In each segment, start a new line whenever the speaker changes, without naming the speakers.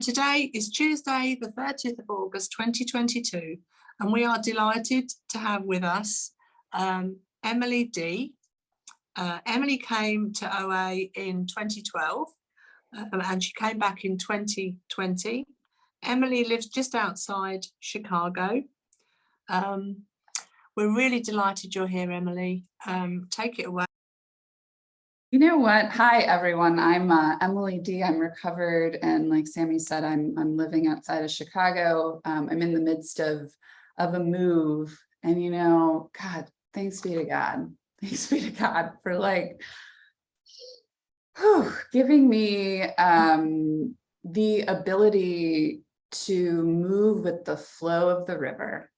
Today is Tuesday, the 30th of August, 2022, and we are delighted to have with us Emily D. Emily came to OA in 2012 and she came back in 2020. Emily lives just outside Chicago. We're really delighted you're here, Emily. Take it away.
You know what? Hi, everyone. I'm Emily D. I'm recovered, and like Sammy said, I'm living outside of Chicago. I'm in the midst of a move, and God, thanks be to God. Thanks be to God for giving me the ability to move with the flow of the river.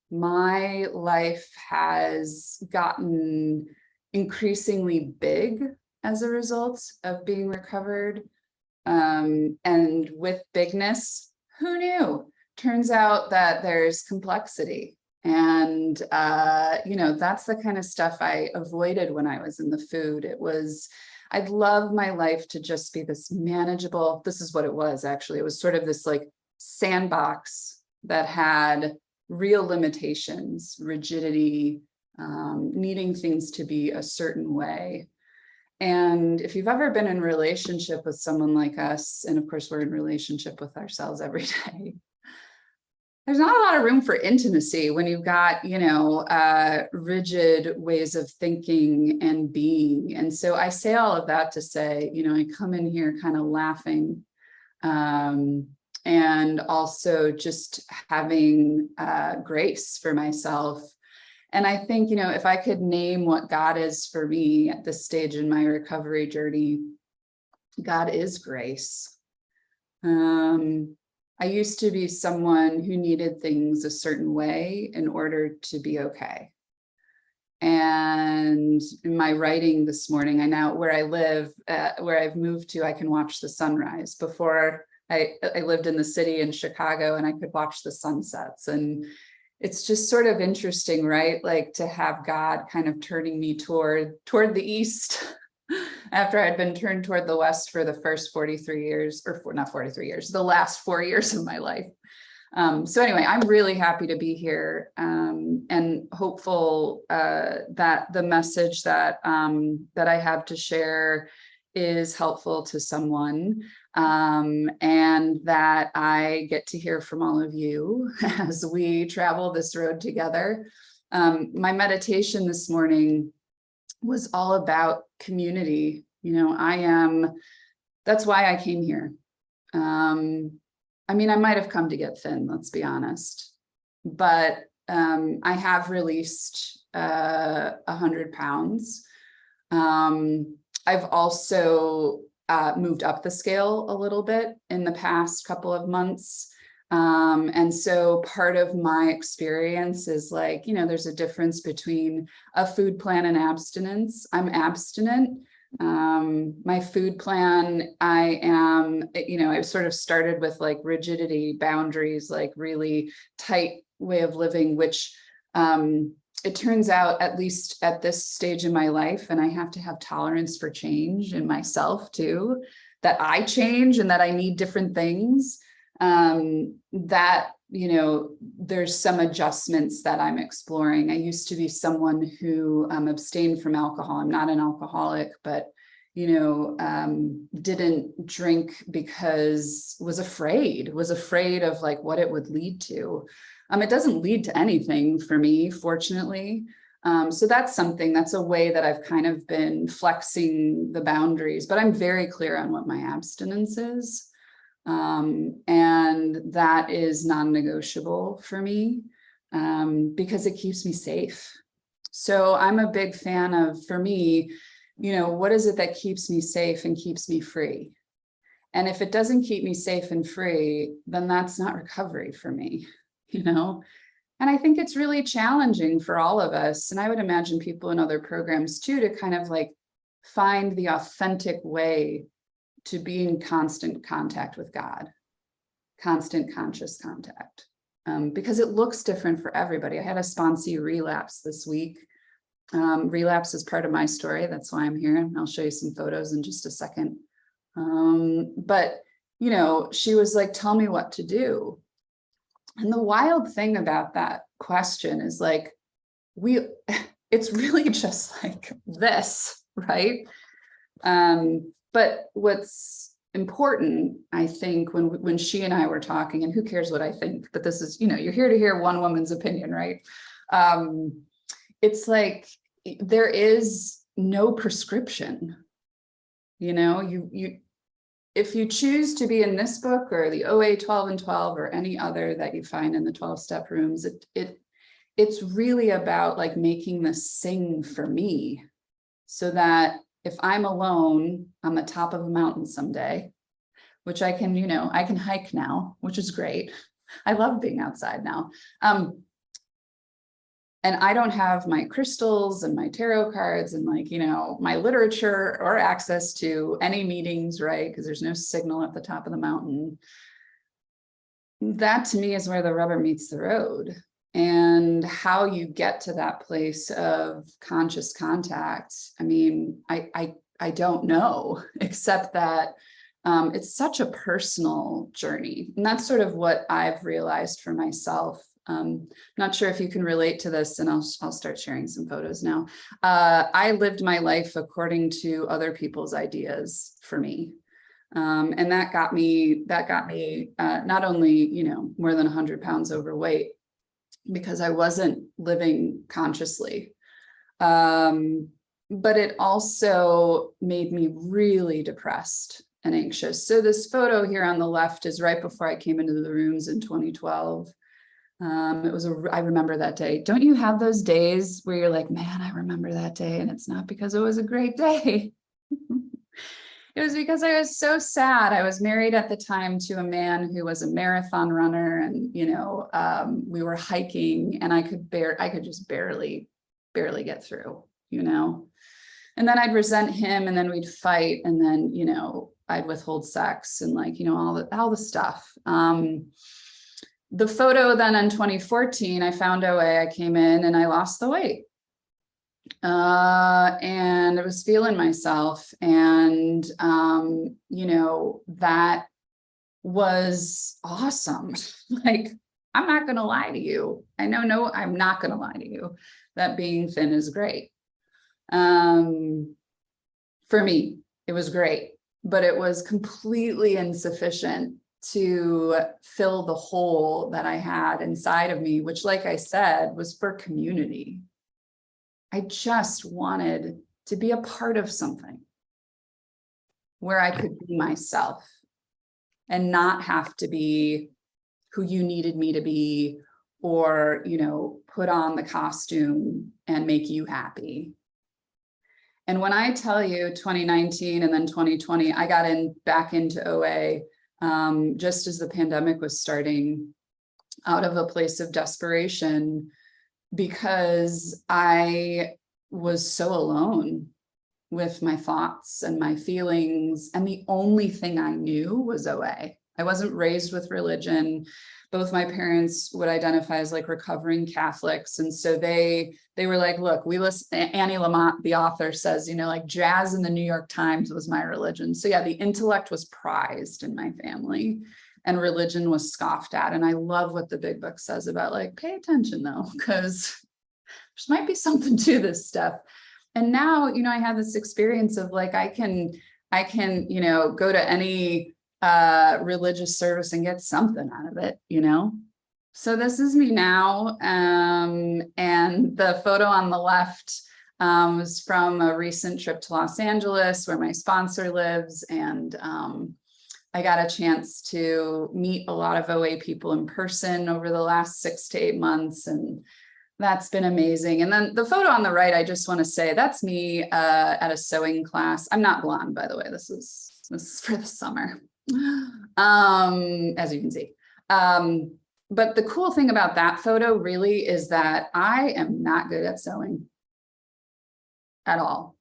My life has gotten increasingly big as a result of being recovered. And with bigness, who knew? Turns out that there's complexity. And, that's the kind of stuff I avoided when I was in the food. I'd love my life to just be this manageable, this is what it was actually. It was sort of this sandbox that had real limitations, rigidity, needing things to be a certain way. And if you've ever been in relationship with someone like us, and of course we're in relationship with ourselves every day, there's not a lot of room for intimacy when you've got, rigid ways of thinking and being. And so I say all of that to say, I come in here kind of laughing, and also just having grace for myself. And I think, if I could name what God is for me at this stage in my recovery journey, God is grace. I used to be someone who needed things a certain way in order to be okay. And in my writing this morning, where I live, where I've moved to, I can watch the sunrise. Before I lived in the city in Chicago, and I could watch the sunsets. And it's just sort of interesting, right? To have God kind of turning me toward the east after I'd been turned toward the west for the first 43 years, or not 43 years, the last 4 years of my life. So anyway, I'm really happy to be here, and hopeful that the message that I have to share is helpful to someone, and that I get to hear from all of you as we travel this road together. My meditation this morning was all about community. That's why I came here. I might have come to get thin, let's be honest, but I have released 100 pounds. I've also moved up the scale a little bit in the past couple of months. And so part of my experience is there's a difference between a food plan and abstinence. I'm abstinent. My food plan, I've sort of started with rigidity, boundaries, really tight way of living, which it turns out, at least at this stage in my life, and I have to have tolerance for change in myself too, that I change and that I need different things, that, there's some adjustments that I'm exploring. I used to be someone who abstained from alcohol. I'm not an alcoholic, but, didn't drink because was afraid of what it would lead to. It doesn't lead to anything for me, fortunately. So that's a way that I've kind of been flexing the boundaries, but I'm very clear on what my abstinence is. And that is non-negotiable for me, because it keeps me safe. So I'm a big fan of, for me, what is it that keeps me safe and keeps me free? And if it doesn't keep me safe and free, then that's not recovery for me. And I think it's really challenging for all of us. And I would imagine people in other programs too, to kind of find the authentic way to be in constant contact with God, constant conscious contact, because it looks different for everybody. I had a sponsee relapse this week. Relapse is part of my story. That's why I'm here. And I'll show you some photos in just a second. But she was like, tell me what to do. And the wild thing about that question is like, it's really just like this, right? But what's important, I think, when she and I were talking, and who cares what I think, but this is, you're here to hear one woman's opinion, right? It's like, there is no prescription, if you choose to be in this book or the OA 12 and 12 or any other that you find in the 12-step rooms, it's really about like making this sing for me, so that if I'm alone on the top of a mountain someday, which I can, I can hike now, which is great. I love being outside now. And I don't have my crystals and my tarot cards and like, my literature or access to any meetings, right? Because there's no signal at the top of the mountain. That to me is where the rubber meets the road. And how you get to that place of conscious contact. I mean, I don't know, except that it's such a personal journey. And that's sort of what I've realized for myself. Not sure if you can relate to this, and I'll start sharing some photos now. I lived my life according to other people's ideas for me. And that got me not only, more than 100 pounds overweight, because I wasn't living consciously. But it also made me really depressed and anxious. So this photo here on the left is right before I came into the rooms in 2012. I remember that day. Don't you have those days where you're like, man, I remember that day, and it's not because it was a great day. It was because I was so sad. I was married at the time to a man who was a marathon runner, and we were hiking, and I could just barely get through, and then I'd resent him, and then we'd fight, and then I'd withhold sex, and like all the stuff. The photo then in 2014, I found OA, I came in and I lost the weight. And I was feeling myself, and, that was awesome. Like, I'm not going to lie to you. I'm not going to lie to you that being thin is great. For me, it was great, but it was completely insufficient to fill the hole that I had inside of me, which, like I said, was for community. I just wanted to be a part of something where I could be myself and not have to be who you needed me to be, or, put on the costume and make you happy. And when I tell you 2019 and then 2020, I got back into OA just as the pandemic was starting, out of a place of desperation, because I was so alone with my thoughts and my feelings. And the only thing I knew was OA. I wasn't raised with religion. Both my parents would identify as like recovering Catholics. And so they were like, look, we listen, Annie Lamott, the author, says, like jazz in the New York Times was my religion. So yeah, the intellect was prized in my family and religion was scoffed at. And I love what the big book says about like, pay attention though, because there might be something to this stuff. And now, I have this experience of like, I can, go to any religious service and get something out of it, So this is me now. And the photo on the left was from a recent trip to Los Angeles, where my sponsor lives. And I got a chance to meet a lot of OA people in person over the last 6 to 8 months. And that's been amazing. And then the photo on the right, I just want to say that's me at a sewing class. I'm not blonde, by the way. This is for the summer. As you can see. But the cool thing about that photo really is that I am not good at sewing at all.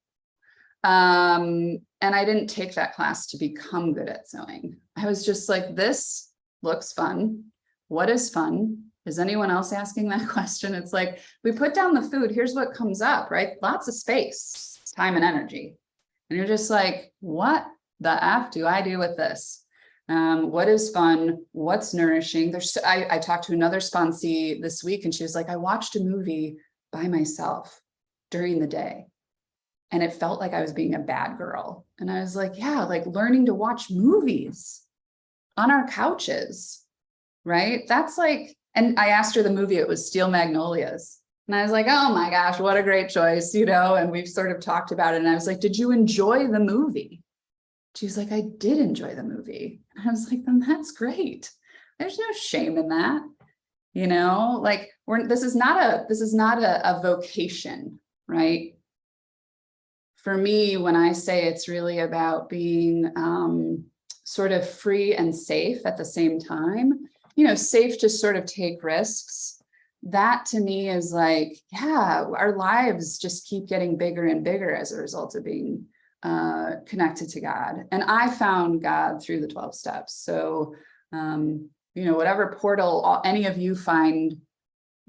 And I didn't take that class to become good at sewing. I was just like, this looks fun. What is fun? Is anyone else asking that question? It's like, we put down the food. Here's what comes up, right? Lots of space, time, and energy. And you're just like, what the F do I do with this? What is fun? What's nourishing? I talked to another sponsee this week and she was like, I watched a movie by myself during the day and it felt like I was being a bad girl. And I was like, yeah, like learning to watch movies on our couches, right? That's like, and I asked her the movie, it was Steel Magnolias. And I was like, oh my gosh, what a great choice, you know? And we've sort of talked about it. And I was like, did you enjoy the movie? She's like, I did enjoy the movie. And I was like, then that's great. There's no shame in that. You know, like this is not a vocation, right? For me, when I say it's really about being sort of free and safe at the same time, you know, safe to sort of take risks. That to me is like, yeah, our lives just keep getting bigger and bigger as a result of being connected to God. And I found God through the 12 steps. So, you know, whatever portal any of you find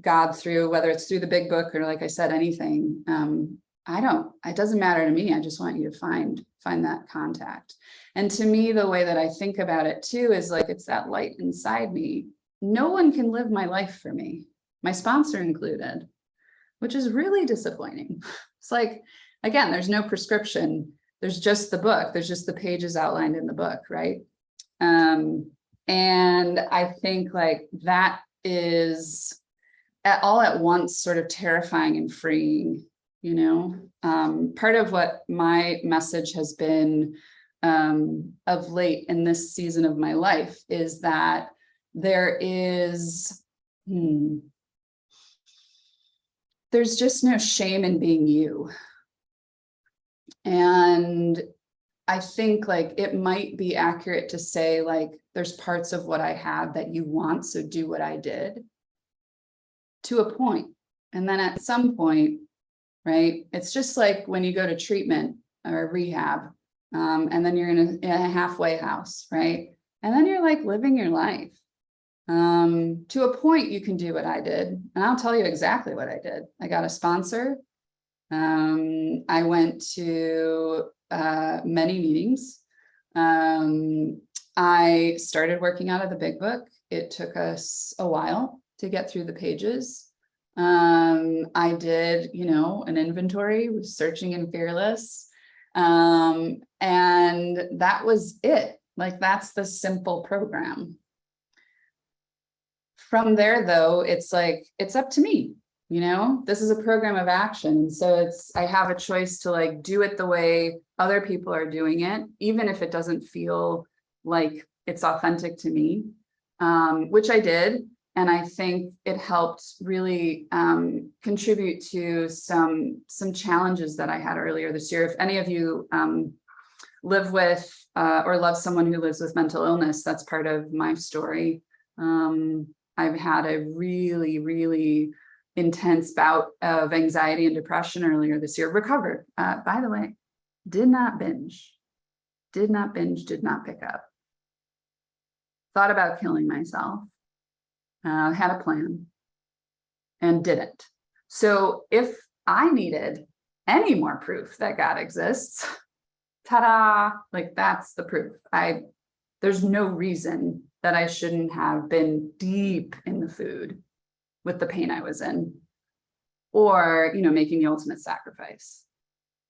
God through, whether it's through the big book or like I said, anything, it doesn't matter to me. I just want you to find that contact. And to me, the way that I think about it too, is like, it's that light inside me. No one can live my life for me, my sponsor included, which is really disappointing. It's like, again, there's no prescription. There's just the book. There's just the pages outlined in the book, right? And I think like that is all at once sort of terrifying and freeing, you know? Part of what my message has been of late in this season of my life is that there is, there's just no shame in being you. And I think like it might be accurate to say like there's parts of what I have that you want, so do what I did to a point. And then at some point, right, it's just like when you go to treatment or rehab, and then you're in a halfway house, right? And then you're like living your life. To a point, you can do what I did. And I'll tell you exactly what I did. I got a sponsor. I went to many meetings. I started working out of the big book. It took us a while to get through the pages. I did, you know, an inventory, was searching and fearless. And that was it. Like, that's the simple program. From there, though, it's like, it's up to me. You know, this is a program of action. So I have a choice to like do it the way other people are doing it, even if it doesn't feel like it's authentic to me, which I did. And I think it helped really contribute to some challenges that I had earlier this year. If any of you live with or love someone who lives with mental illness, that's part of my story. I've had a really, really intense bout of anxiety and depression earlier this year. Recovered, by the way, did not binge, did not pick up. Thought about killing myself, had a plan and didn't. So if I needed any more proof that God exists, ta-da, like that's the proof. There's no reason that I shouldn't have been deep in the food with the pain I was in, or, you know, making the ultimate sacrifice.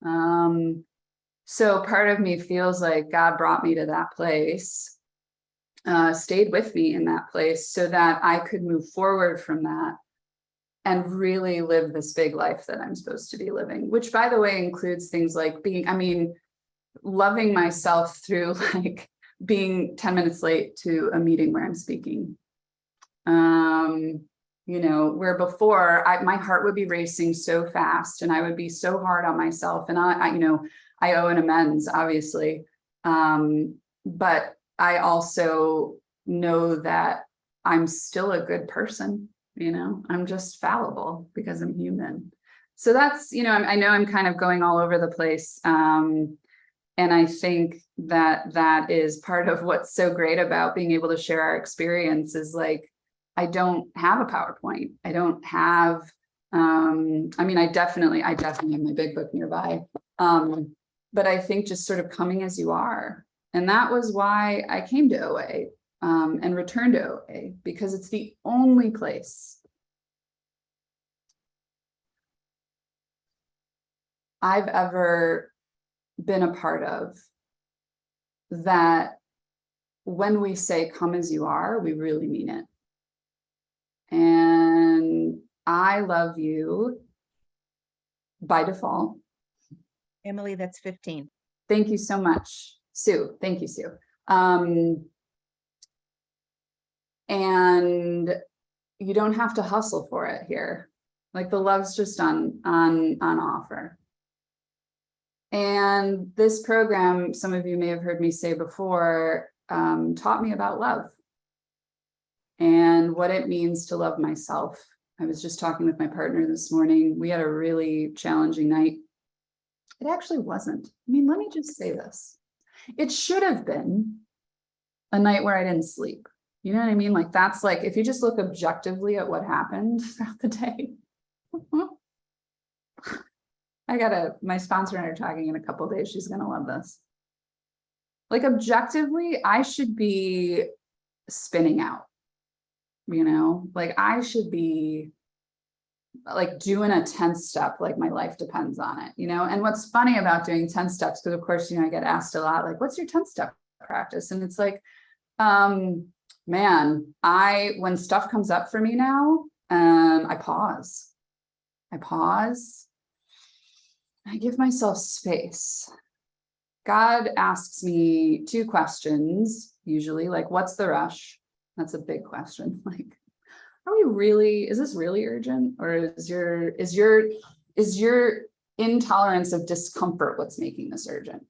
So part of me feels like God brought me to that place, stayed with me in that place so that I could move forward from that and really live this big life that I'm supposed to be living, which, by the way, includes things like loving myself through like being 10 minutes late to a meeting where I'm speaking. You know, where before my heart would be racing so fast and I would be so hard on myself. And I owe an amends, obviously. But I also know that I'm still a good person, you know, I'm just fallible because I'm human. So that's, you know, I know I'm kind of going all over the place. And I think that is part of what's so great about being able to share our experience is like, I don't have a PowerPoint. I don't have, I definitely have my big book nearby. But I think just sort of coming as you are And that was why I came to OA and returned to OA, because it's the only place I've ever been a part of that when we say come as you are, we really mean it. And I love you by default.
Emily, that's 15.
Thank you so much, Sue. Thank you, Sue. And you don't have to hustle for it here. Like the love's just on offer. And this program, some of you may have heard me say before, taught me about love and what it means to love myself. I was just talking with my partner this morning. We had a really challenging night. It actually wasn't. I mean, let me just say this. It should have been a night where I didn't sleep. You know what I mean? Like that's like, if you just look objectively at what happened throughout the day. My sponsor and I are talking in a couple of days. She's going to love this. Like objectively, I should be spinning out, you know, like I should be like doing a 10 step, like my life depends on it, you know? And what's funny about doing 10 steps, because of course, you know, I get asked a lot, like, what's your 10 step practice? And it's like, man, when stuff comes up for me now, I pause, I give myself space. God asks me 2 questions, usually, like, what's the rush? That's a big question. Like, is this really urgent? Or is your intolerance of discomfort what's making this urgent?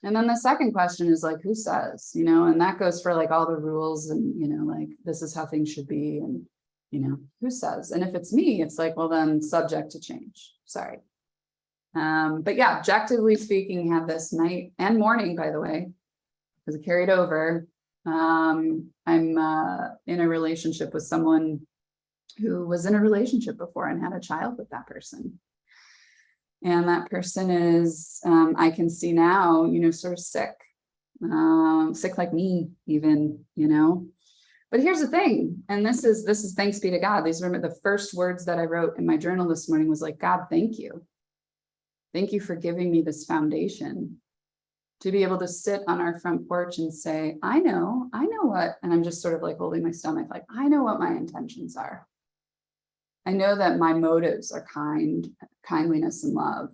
And then the second question is like, who says, you know, and that goes for like all the rules and, you know, like, this is how things should be. And, you know, who says? And if it's me, it's like, well, then subject to change. Sorry. But yeah, objectively speaking, had this night and morning, by the way, because it carried over. I'm in a relationship with someone who was in a relationship before and had a child with that person. And that person is, I can see now, you know, sort of sick like me even, you know. But here's the thing, and this is thanks be to God. These were the first words that I wrote in my journal this morning was like, God, thank you. Thank you for giving me this foundation to be able to sit on our front porch and say, I know what, and I'm just sort of like holding my stomach, like, I know what my intentions are. I know that my motives are kindliness and love.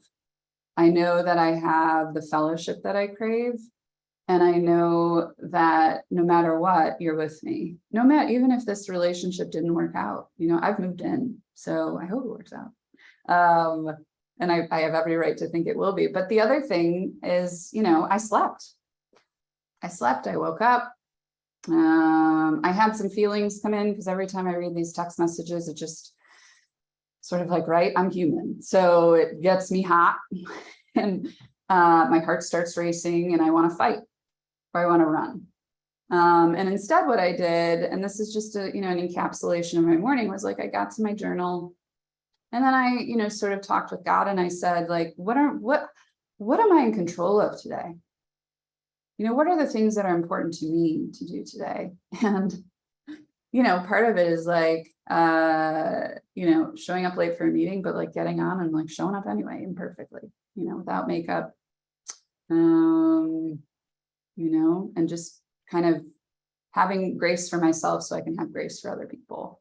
I know that I have the fellowship that I crave. And I know that no matter what, you're with me. No matter, even if this relationship didn't work out, you know, I've moved in, so I hope it works out. And I have every right to think it will be. But the other thing is, you know, I slept, I woke up. I had some feelings come in because every time I read these text messages, it just sort of like, right, I'm human. So it gets me hot and my heart starts racing and I want to fight or I want to run. And instead what I did, and this is just a, you know, an encapsulation of my morning, was like, I got to my journal and then I, you know, sort of talked with God and I said, like, what am I in control of today? You know, what are the things that are important to me to do today? And, you know, part of it is like, you know, showing up late for a meeting, but like getting on and like showing up anyway, imperfectly, you know, without makeup, you know, and just kind of having grace for myself so I can have grace for other people.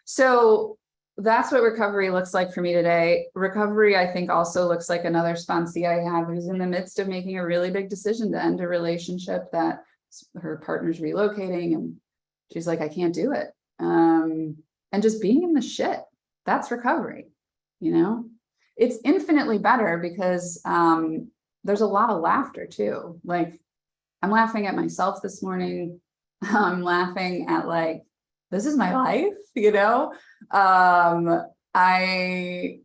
So that's what recovery looks like for me today. Recovery, I think, also looks like another sponsee I have who's in the midst of making a really big decision to end a relationship that her partner's relocating. And she's like, I can't do it. And just being in the shit, that's recovery. You know, it's infinitely better because there's a lot of laughter too. Like, I'm laughing at myself this morning. I'm laughing at like, this is my life, you know? I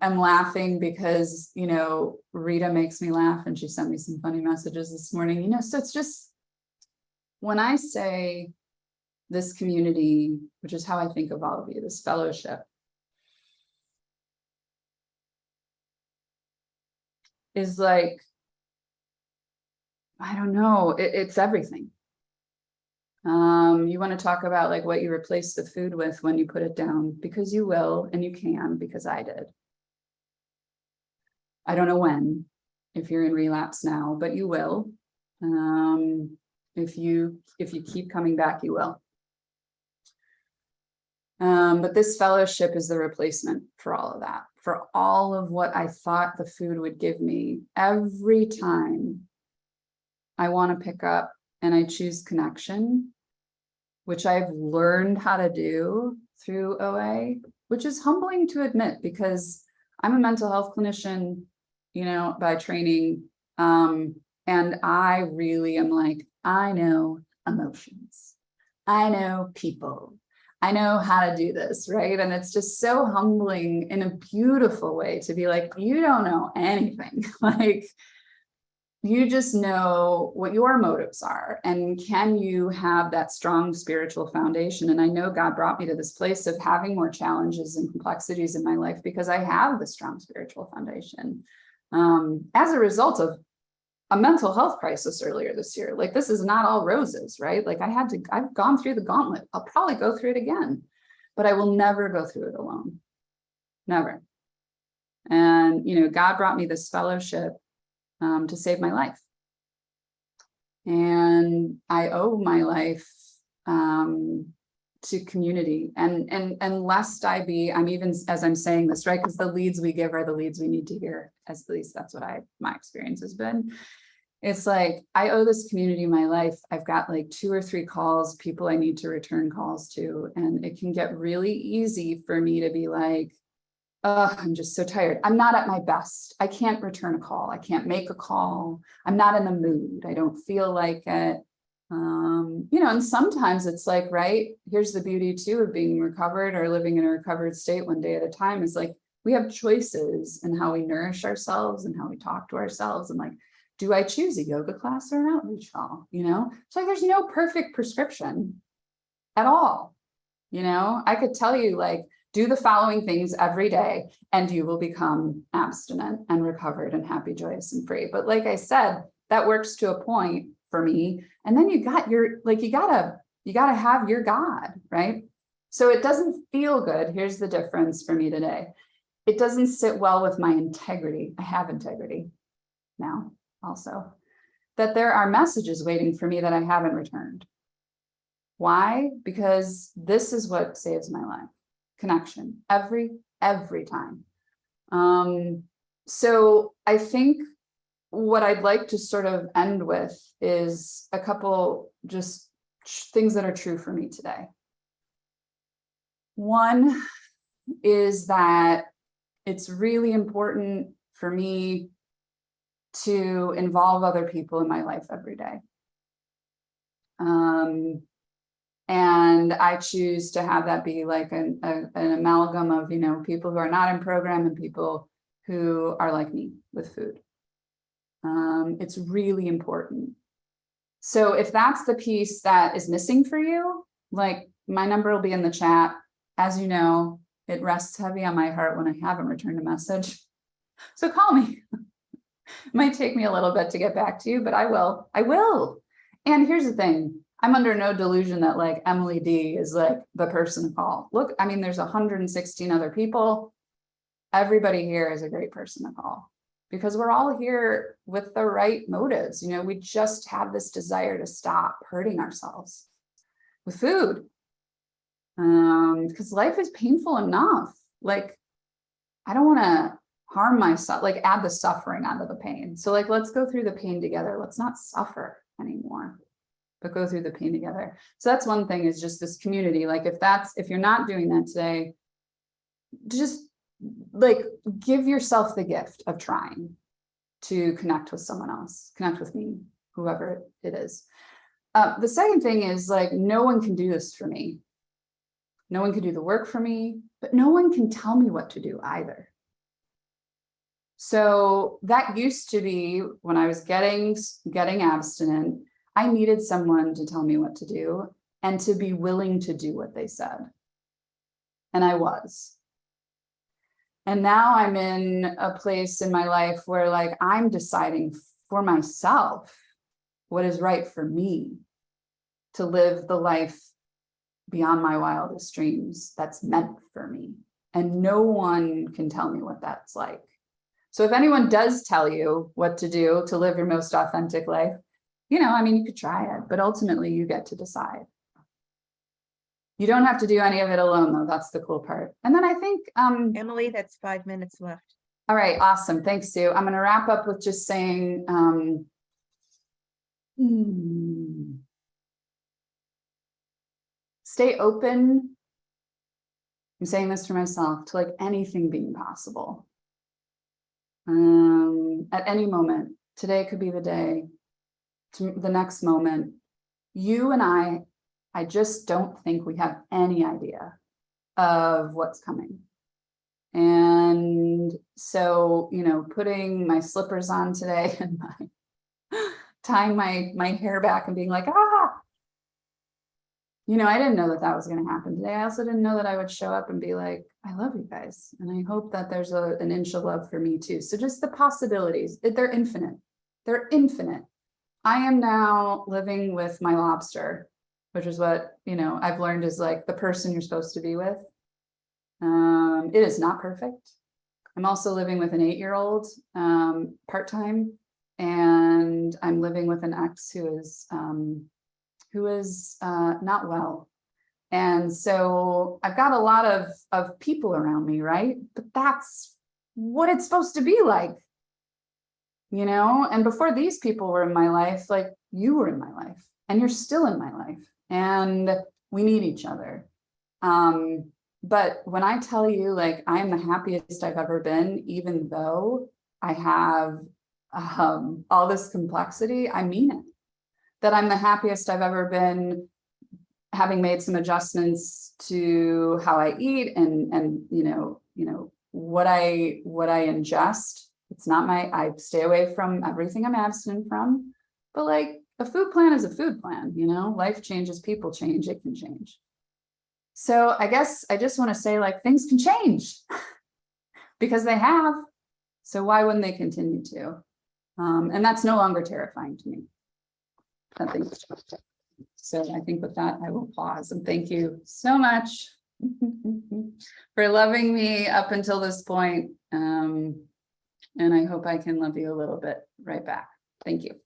am laughing because, you know, Rita makes me laugh and she sent me some funny messages this morning, you know, so it's just, when I say this community, which is how I think of all of you, this fellowship, is like, I don't know, it's everything. You want to talk about like what you replace the food with when you put it down, because you will, and you can, because I did. I don't know when, if you're in relapse now, but you will. If you keep coming back, you will. But this fellowship is the replacement for all of that, for all of what I thought the food would give me. Every time I want to pick up and I choose connection, which I've learned how to do through OA, which is humbling to admit because I'm a mental health clinician, you know, by training. And I really am like, I know emotions. I know people. I know how to do this, right? And it's just so humbling in a beautiful way to be like, you don't know anything. Like, you just know what your motives are. And can you have that strong spiritual foundation? And I know God brought me to this place of having more challenges and complexities in my life because I have the strong spiritual foundation as a result of a mental health crisis earlier this year. Like, this is not all roses, right? Like, I've gone through the gauntlet. I'll probably go through it again, but I will never go through it alone. Never. And, you know, God brought me this fellowship to save my life. And I owe my life to community. And lest I be, I'm even, as I'm saying this, right? Because the leads we give are the leads we need to hear. At least that's what my experience has been. It's like, I owe this community my life. I've got like 2 or 3 calls, people I need to return calls to. And it can get really easy for me to be like, oh, I'm just so tired. I'm not at my best. I can't return a call. I can't make a call. I'm not in the mood. I don't feel like it. You know, and sometimes it's like, right, here's the beauty too of being recovered or living in a recovered state one day at a time is like, we have choices in how we nourish ourselves and how we talk to ourselves. And like, do I choose a yoga class or an outreach call? You know, it's like, there's no perfect prescription at all. You know, I could tell you like, do the following things every day and you will become abstinent and recovered and happy, joyous, and free. But like I said, that works to a point for me. And then you got your, like, you gotta have your God, right? So it doesn't feel good. Here's the difference for me today. It doesn't sit well with my integrity. I have integrity now also, that there are messages waiting for me that I haven't returned. Why? Because this is what saves my life. Connection every time. So I think what I'd like to sort of end with is a couple just things that are true for me today. One is that it's really important for me to involve other people in my life every day. And I choose to have that be like an amalgam of, you know, people who are not in program and people who are like me with food. It's really important. So if that's the piece that is missing for you, like, my number will be in the chat. As you know, it rests heavy on my heart when I haven't returned a message. So call me. It might take me a little bit to get back to you, but I will. And here's the thing. I'm under no delusion that like Emily D is like the person to call. Look, I mean, there's 116 other people. Everybody here is a great person to call because we're all here with the right motives. You know, we just have this desire to stop hurting ourselves with food. Because life is painful enough. Like, I don't want to harm myself, like add the suffering onto the pain. So like, let's go through the pain together. Let's not suffer anymore, but go through the pain together. So that's one thing, is just this community. Like, if you're not doing that today, just like give yourself the gift of trying to connect with someone else, connect with me, whoever it is. The second thing is like, no one can do this for me. No one can do the work for me, but no one can tell me what to do either. So that used to be when I was getting abstinent, I needed someone to tell me what to do and to be willing to do what they said. And I was. And now I'm in a place in my life where like I'm deciding for myself what is right for me to live the life beyond my wildest dreams that's meant for me. And no one can tell me what that's like. So if anyone does tell you what to do to live your most authentic life, you know, I mean, you could try it, but ultimately you get to decide. You don't have to do any of it alone, though. That's the cool part. And then I think,
Emily, that's 5 minutes left.
all right, awesome. Thanks, Sue. I'm going to wrap up with just saying, stay open. I'm saying this for myself, to like anything being possible. At any moment. Today could be the day. To the next moment. You and I just don't think we have any idea of what's coming. And so, you know, putting my slippers on today and tying my hair back and being like, you know, I didn't know that that was going to happen today. I also didn't know that I would show up and be like, I love you guys. And I hope that there's an inch of love for me too. So just the possibilities, they're infinite. They're infinite. I am now living with my lobster, which is what, you know, I've learned is like the person you're supposed to be with. It is not perfect. I'm also living with an 8-year-old part-time, and I'm living with an ex who is not well. And so I've got a lot of people around me, right? But that's what it's supposed to be like, you know? And before these people were in my life, like you were in my life and you're still in my life and we need each other. But when I tell you, like, I'm the happiest I've ever been, even though I have all this complexity, I mean it. That I'm the happiest I've ever been, having made some adjustments to how I eat and you know what I ingest. It's not I stay away from everything I'm abstinent from, but like a food plan is a food plan, you know, life changes, people change, it can change. So I guess I just want to say, like, things can change because they have. So why wouldn't they continue to? And that's no longer terrifying to me. So I think with that, I will pause and thank you so much for loving me up until this point. And I hope I can love you a little bit right back. Thank you.